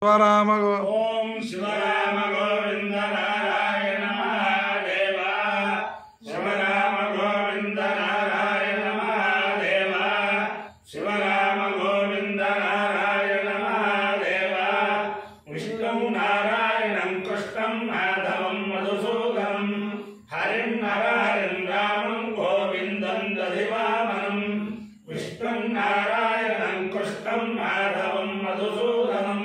शिवराम ओम शिवराम गोविंद नारायण महादेव शिवराम गोविंद नारायण महादेव शिवराम गोविंद नारायण महादेव विष्णुं नारायणं कृष्णं माधवं मधुसूदनं हरिं नरहरिं रामं गोविन्दं दधिवामनं विष्णुं नारायणं कृष्णं माधवं मधुसूदनं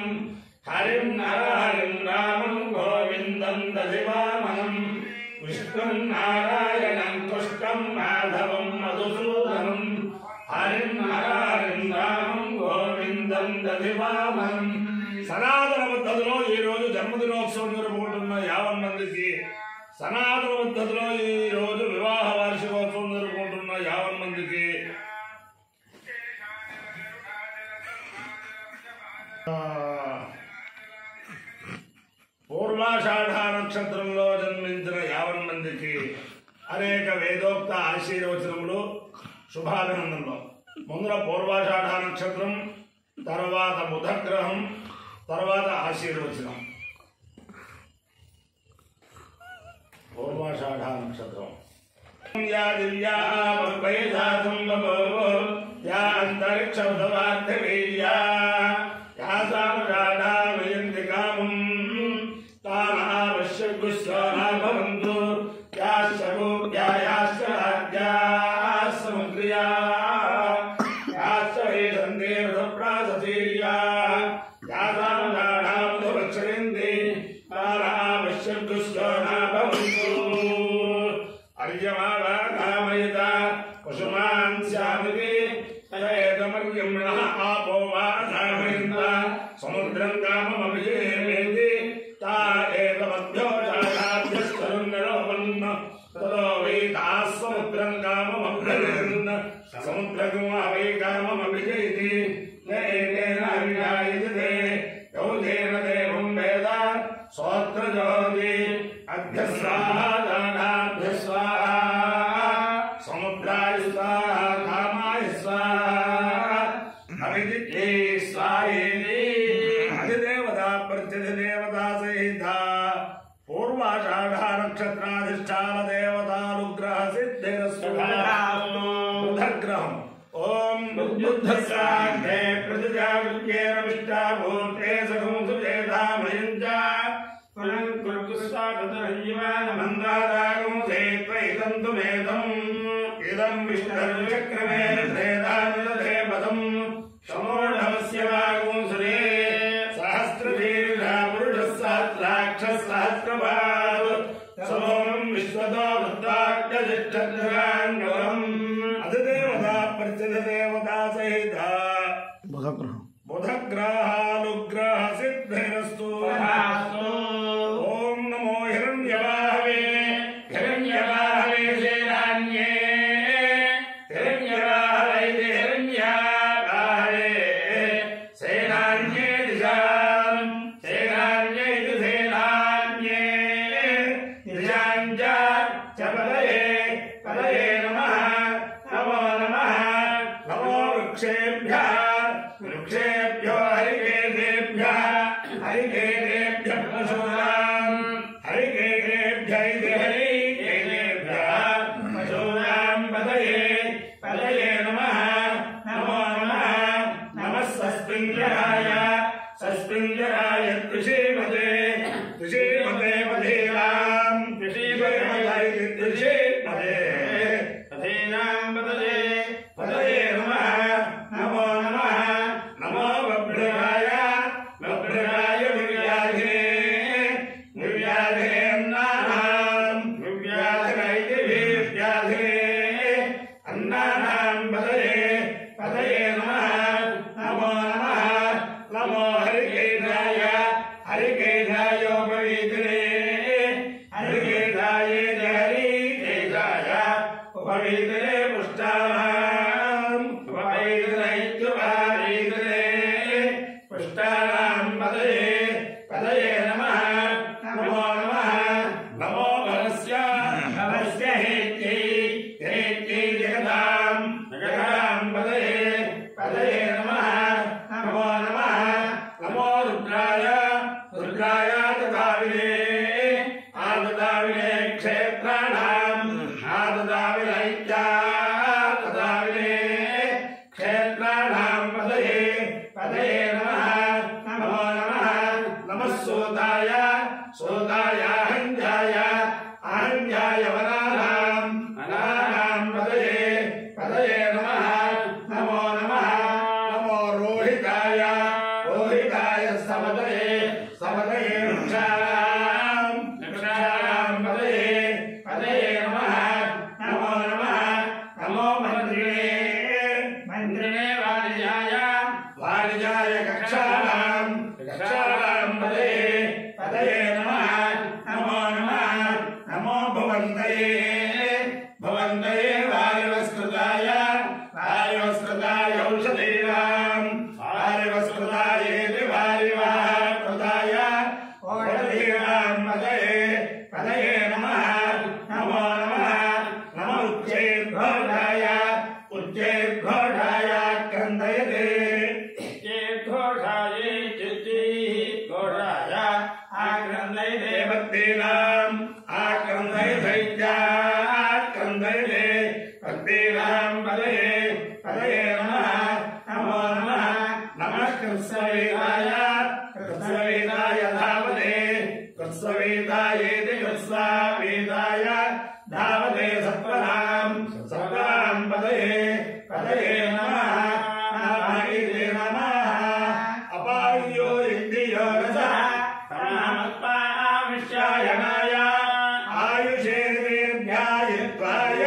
हरिं नरहरिं रामं गोविन्दं दधिवामनं विष्णुं नारायणं कृष्णं माधवं मधुसूदनं हरिं नरहरिं रामं गोविन्दं दधिवामनं సనాతన పద్ధతిలో ఈ రోజు జన్మదినోత్సవం జరుపుకుంటున్న 50 మందికి సనాతన పద్ధతిలో ఈ రోజు వివాహ వార్షికోత్సవం జరుపుకుంటున్న 50 మందికి పూర్వాషాఢ నక్షత్రంలో జన్మించిన 50 మందికి అనేక వేదోక్త ఆశీర్వచనములు శుభాభినందనలు. ముందర పూర్వాషాఢ నక్షత్రం, తర్వాత బుధగ్రహం, తర్వాత ఆశీర్వచనం. పూర్వాషాఢ నక్షత్రం యా దివ్యా వైధాసం బభూవ యా అంతరిక్షవదవార్థవీర్యా యా సామరాఢా వయంతి కామం తానావశ్యగుస్వానా భవంతు యాశ్చ గోప్యా యాశ్చ రాజ్యా సముద్రియా యాశ్చ వేదంతే రథప్రాసతీర్యా యా సామరాఢా మధువక్షయంతి తానావశ్యగుస్వానా భవంతు अर्यमावा कामयता कुसुमान् स्यामिति तदेतमर्यम्णः आपो वा कामयन्ता समुद्रं काममभिजयेति ता एतमभ्यो जाताभ्यस्तरुन्नरोपन्न ततो वै ताः समुद्रं काममभ्यजयन् समुद्रगो वै काममभिजयति न एतेन अभिजायते ते यौ तेन देवं वेद सोऽत्र ज्योति अभ्यस्वाहा दानाभ्यः स्वाहा समुद्राय स्वाहा कामाय स्वाहा अभिजिते स्वाहेति अधिदेवता प्रत्यधिदेवता सहिता पूर्वाषाढ नक्षत्राधिष्ठान देवतानुग्रह सिद्धिरस्तु बुधग्रहम् ओम बुद्धस्याग्ने प्रतिजागृत्येन विष्टाभूते सखं सुजेधामयञ्च पुनः कुरुस्वागतरञ्जीवान मन्दारागं सेत्वैतं तुमेतम् इदं विष्णुर्चक्रमेण त्रेधानुदधे पदम् समोढवस्य वागं सुरे सहस्रदीर्घा पुरुषः सहस्राक्षः सहस्रपाद समोनं विश्वतो वृत्ताख्यजिष्ठद्राङ्गवम् अधिदेवता प्रत्यधिदेवता सहिता बुधग्रहानुग्रह सिद्धिरस्तु ओम नमो हिरण्यवाहवे हिरण्यवाहवे सेनान्ये हिरण्यवाहवे हिरण्यवाहवे सेनान्ये दिशां सेनान्ये सेनान्ये दिशां च पदये पदये नमः नमो नमः नमो वृक्षेभ्यः वृक्षेभ्यो हरिकेशेभ्यः हरिकेशेभ्यः पशूनां हरिकेशेभ्यः हरिकेशेभ्यः पशूनां पदये पदये नमः नमो नमः नमः सस्पिञ्जराय त्रिशीमते त्रिशीमते पथेनां त्रिशीमते त्रिशीमते पथेनां पदये पदये नमः नमो नमः नमो बभ्रगाय बभ्रगाय निर्व्याधिने निर्व्याधिने अन्नानां निर्व्याधिने व्याधिने अन्नानां पदये पदये नमः नमो नमः नमो हरिकेशाय हरिकेशायोपवीतिने हरिकेशाय हरिकेशाय उपवीतिने पुष्टानाम् उपवीतिने पुष्टानां पदये पदये नमः नमो नमः नमो भवस्य भवस्य हेत्यै हेत्यै जगतां जगतां पदये पदये नमः नमो नमः नमो रुद्रा रुद्राय रुद्राय ददाविने आददाविने क्षेत्राणाम् आददाविनैत्या ददाविने क्षेत्राणाम् पदये पदये नमः नमो नमः नमः सूताय सूताय अहञ्जाय अहञ्जाय वनानाम् वनानाम् पदये पदये नमः नमो नमः नमो रोहिताय रोहिताय समदये समदये वृक्षाणाम् वृक्षाणाम् पदये पदये नमः नमो नमः नमो मन्त्रिणे मन्त्रिणे वाणिजाय वाणिजाय कक्षाणाम् कक्षाणाम् पदये पदये नमः नमो नमः नमो भवन्तये भवन्तये वायुवस्कृताय वायुवस्कृताय औषधीनाम् वायुवस्कृतायेति वायुवाकृताय औषधीनाम् पदये पदये नमः नमो नमः नमो उच्चैर्घोषाय उच्चैर्घोषाय क्रन्दयते उच्चैर्घोषाय घोषाय आक्रन्दयते भक्तीनाम् आक्रन्दयते आक्रन्दयते भक्तीनाम् पदये पदये नमः नमो नमः नमः कृत्स्नवेदाय कृत्स्नवेदाय धावते कृत्स्नवेदायेति कृत्स्नवेदाय धावते सत्त्वनाम् सत्त्वनाम् पदये पदये नमः नारायणे नमः अपायो इन्द्रियो रसः तमामत्पाविष्यायनाय आयुषेर्वेद्यायत्वाय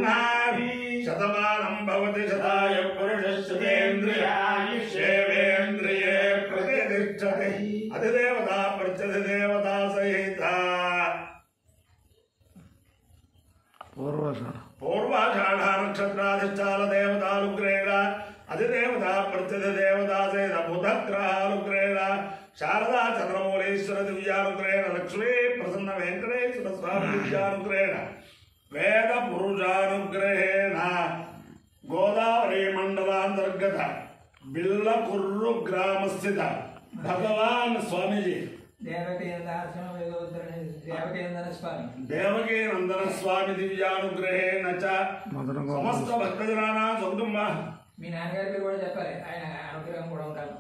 नाभि शतमानं भवति शताय पुरुषस्येन्द्रियायुष्येवेन्द्रिये प्रतिष्ठते अधिदेवता प्रत्यधिदेवता सहिता पूर्वाषाढ़ नक्षत्राधिष्ठान देवतानुग्रहेण अधिदेवता प्रत्यधिदेवता सहित बुधग्रहानुग्रहेण शारदा चंद्रमौलेश्वर दिव्यानुग्रहेण लक्ष्मी प्रसन्न वेंकटेश्वर स्वामी दिव्यानुग्रहेण वेद पुरुषानुग्रहेण गोदावरी मंडलांतर्गत बिल्लकुर्रु ग्राम स्थित भगवान स्वामीजी देवकी नंदन स्वामी दिव्यानुग्रहेण च समस्त भक्तजनानां सुकुटुंब మీ నాన్నగారి పేరు కూడా చెప్పాలి ఆయన అనుగ్రహం కూడా ఉండాలి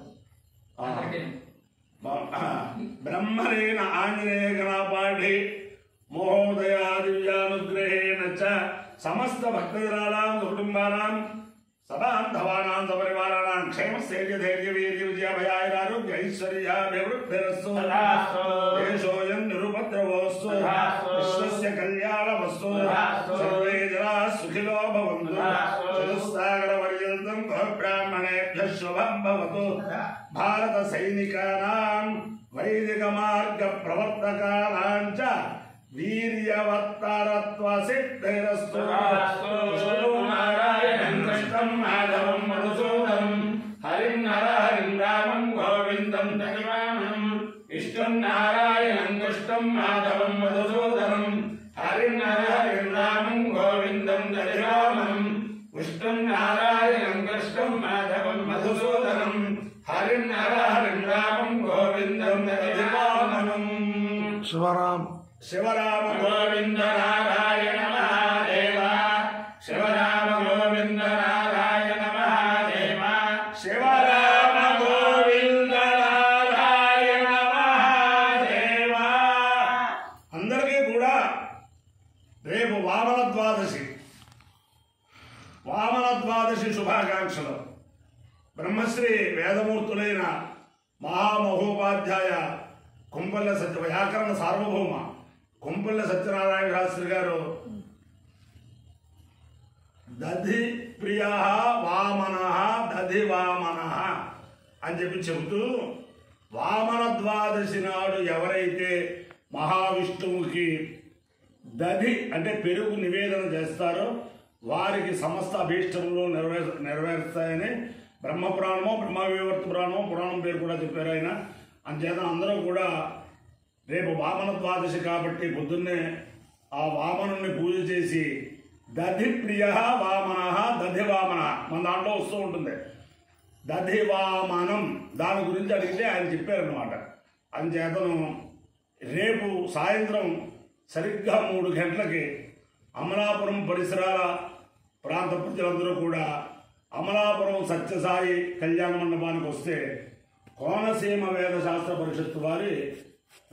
ब्रह्मणेन आंजनेय गणापाठे महोदया दिव्यानुग्रहेण च समस्त भक्तजनानां कुटुंबानां सबान्धवानां सपरिवाराणां क्षेमस्थैर्य धैर्य वीर्य विजय भयारोग्य ऐश्वर्याभिवृद्धिरस्तु देशोऽयं निरुपद्रवोऽस्तु विश्वस्य कल्याणमस्तु सर्वे जनाः सुखिनो भवन्तु चतुस्सागरपर्यन्तं ब्राह्मणेभ्यः शुभं भवतु भारत सैनिकानां वैदिक मार्ग प्रवर्तकानां च वीर्यवत्तरत्व सिद्धिरस्तु नारायणं कृष्णं माधवं मधुसूदनं हरिं नरहरिं रामं गोविन्दं दधिवामनं विष्णुं नारायणं कृष्णं माधवं मधुसूदनं हरिं नरहरिं रामं गोविन्दं दधिवामनं विष्णुं नारायणं कृष्णं माधवं मधुसूदनं हरिं नरहरिं रामं गोविन्दं दधिवामनं शिवराम शिवराम गोविंद नारायण महादेव शिवराम गोविंद नारायण महादेव शिवराम गोविंद नारायण महादेव अंदरिकी कूड़ा रेपु वामन द्वादशी शुभाकांक्षलु ब्रह्मश्री वेदमूर्तुलैन महामहोपाध्याय कुंपल्ल सत्य व्याकरण सार्वभौम कुंपल्ल सत्यनारायण शास्त्री गारू दधि प्रिय वामन दधि वामन అని చెబుతూ వామన ద్వాదశి నాడు ఎవరైతే మహావిష్ణువుకి దధి అంటే పెరుగు నివేదన చేస్తారో వారికి సమస్త అభీష్టములు నెరవేరుస్తాయని బ్రహ్మపురాణమో బ్రహ్మవివర్త పురాణమో పురాణం పేరు కూడా చెప్పారు ఆయన. అంచేత అందరూ కూడా రేపు వామన ద్వాదశి కాబట్టి పొద్దున్నే ఆ వామనుని పూజ చేసి దధి ప్రియ వామన దధి వామన మన దాంట్లో వస్తూ ఉంటుంది. దధివామానం దాని గురించి అడిగితే ఆయన చెప్పారనమాట. అందుచేతను రేపు సాయంత్రం సరిగ్గా 3 గంటలకి అమలాపురం పరిసరాల ప్రాంత ప్రజలందరూ కూడా అమలాపురం సత్యసాయి కళ్యాణ మండపానికి వస్తే కోనసీమ వేదశాస్త్ర పరిషత్తు వారి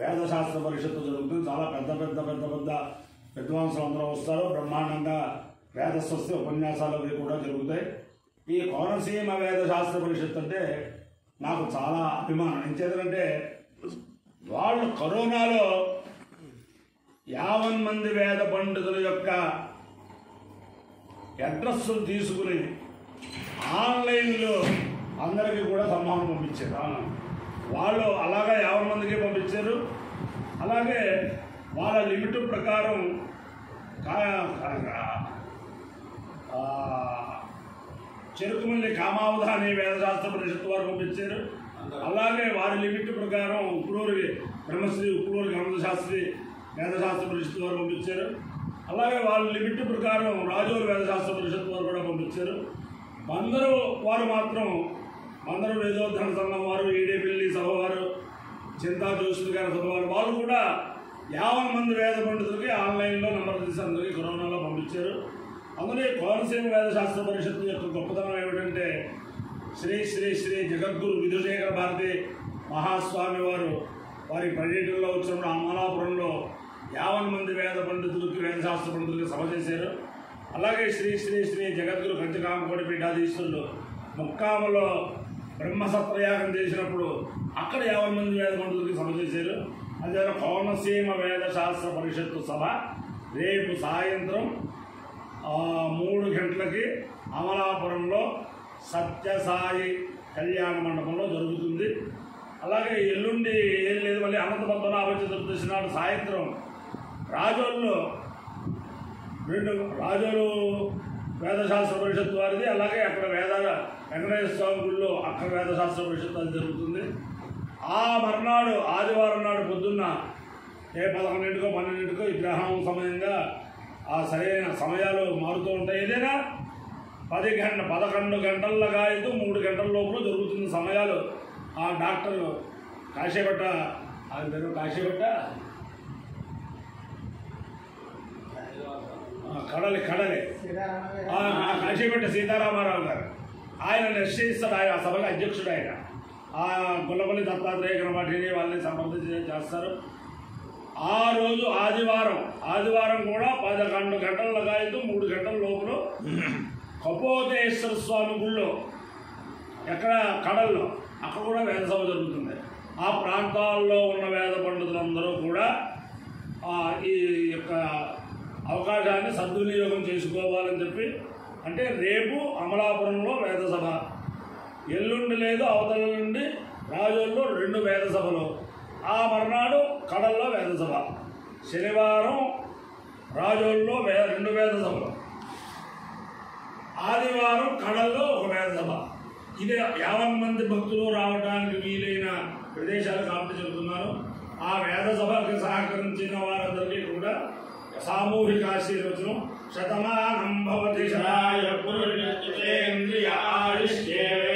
వేదశాస్త్ర పరిషత్తు జరుగుతుంది. చాలా పెద్ద విద్వాంసులు అందరూ వస్తారు. బ్రహ్మాండంగా వేదస్వస్తి ఉపన్యాసాలు అవి కూడా జరుగుతాయి. ఈ కోనసీమ వేదశాస్త్ర పరిషత్తు అంటే నాకు చాలా అభిమానం. ఎంచేతంటే వాళ్ళు కరోనాలో 50 మంది వేద పండితుల యొక్క అడ్రస్సులు తీసుకుని ఆన్లైన్లో అందరికీ కూడా సమ్మానం పంపించారు. వాళ్ళు అలాగే 50 మందికి పంపించారు. అలాగే వాళ్ళ లిమిట్ ప్రకారం చెరుకుమల్లి కామావధాని వేదశాస్త్ర పరిషత్తు వారు పంపించారు. అలాగే వారి లిమిట్ ప్రకారం ఉప్పులూరి బ్రహ్మశ్రీ ఉప్పులూరి గణశాస్త్రి వేదశాస్త్ర పరిషత్తు వారు పంపించారు. అలాగే వాళ్ళ లిమిట్ ప్రకారం రాజోలు వేదశాస్త్ర పరిషత్తు వారు కూడా పంపించారు. వారు మాత్రం అందరూ వేదోద్ధరణ సంఘం వారు, ఈడేపల్లి సభ వారు, చింతా జోషి గారి సభ వారు, వాళ్ళు కూడా 50 మంది వేద పండితులకి ఆన్లైన్లో నంబర్ తీసి అందరికీ కరోనాలో పంపించారు. అందులో కోనసీమ వేదశాస్త్ర పరిషత్తు యొక్క గొప్పతనం ఏమిటంటే శ్రీ శ్రీ శ్రీ జగద్గురు విధుశేఖర భారతి మహాస్వామి వారు వారి పర్యటనలో వచ్చినప్పుడు అమలాపురంలో 50 మంది వేద పండితులకి వేదశాస్త్ర పండితులకి సభ చేశారు. అలాగే శ్రీ శ్రీ శ్రీ జగద్గురు కంచకామకోటి పీఠాధీశ్వరులు ముక్కాములో బ్రహ్మసత్రయాగం చేసినప్పుడు అక్కడ 50 మంది వేద పండితులకి సభ చేశారు. అదే కోనసీమ వేదశాస్త్ర పరిషత్తు సభ రేపు సాయంత్రం 3 గంటలకి అమలాపురంలో సత్యసాయి కళ్యాణ మండపంలో జరుగుతుంది. అలాగే ఎల్లుండి ఏం లేదు, మళ్ళీ అనంత పద్మనాభ చతుర్దశి నాడు సాయంత్రం రాజోలు వేదశాస్త్ర పరిషత్తు వారిది, అలాగే అక్కడ వెంకటేశ్వర స్వామి గుడిలో అక్కడ వేదశాస్త్ర పరిషత్తు అది జరుగుతుంది. ఆ మర్నాడు ఆదివారం నాడు పొద్దున్న 11కో 12కో ఈ గ్రహణం సమయంగా ఆ సరైన సమయాలు మారుతూ ఉంటాయి. ఏదైనా 11 గంటల కాదు 3 గంటల లోపల జరుగుతున్న సమయాలు ఆ డాక్టర్ కాశీపట్ట ఆయన పేరు కడలి కాశీపట్ట సీతారామారావు గారు ఆయన నిశ్చయిస్తాడు. ఆయన ఆ సభకు అధ్యక్షుడు. ఆయన ఆ గొల్లపల్లి దత్తాత్రేయ గణపాఠిని వాళ్ళని సంప్రదించి చేస్తారు. ఆ రోజు ఆదివారం కూడా 11 గంటల కాదు 3 గంటల లోపల కపోతేశ్వర స్వామి గుళ్ళో ఎక్కడ కడల్లో అక్కడ కూడా వేద సభ జరుగుతుంది. ఆ ప్రాంతాల్లో ఉన్న వేద పండితులందరూ కూడా ఈ యొక్క అవకాశాన్ని సద్వినియోగం చేసుకోవాలని చెప్పి, అంటే రేపు అమలాపురంలో వేద సభ, ఎల్లుండి లేదు అవతల నుండి రాజోల్లో 2 వేద సభలు, ఆ మర్నాడు కడల్లో వేద సభ, శనివారం రాజోల్లో 2 వేద సభలు, ఆదివారం కడల్లో 1 వేద సభ. ఇది 50 మంది భక్తులు రావడానికి వీలైన ప్రదేశాలు కాబట్టి చెబుతున్నారు. ఆ వేద సభకు సహకరించిన వారందరికీ కూడా సామూహిక ఆశీర్వచనం. శతమానం భవతి శతాయ పురుషేంద్రియ ఆయుష్యేవేంద్రియ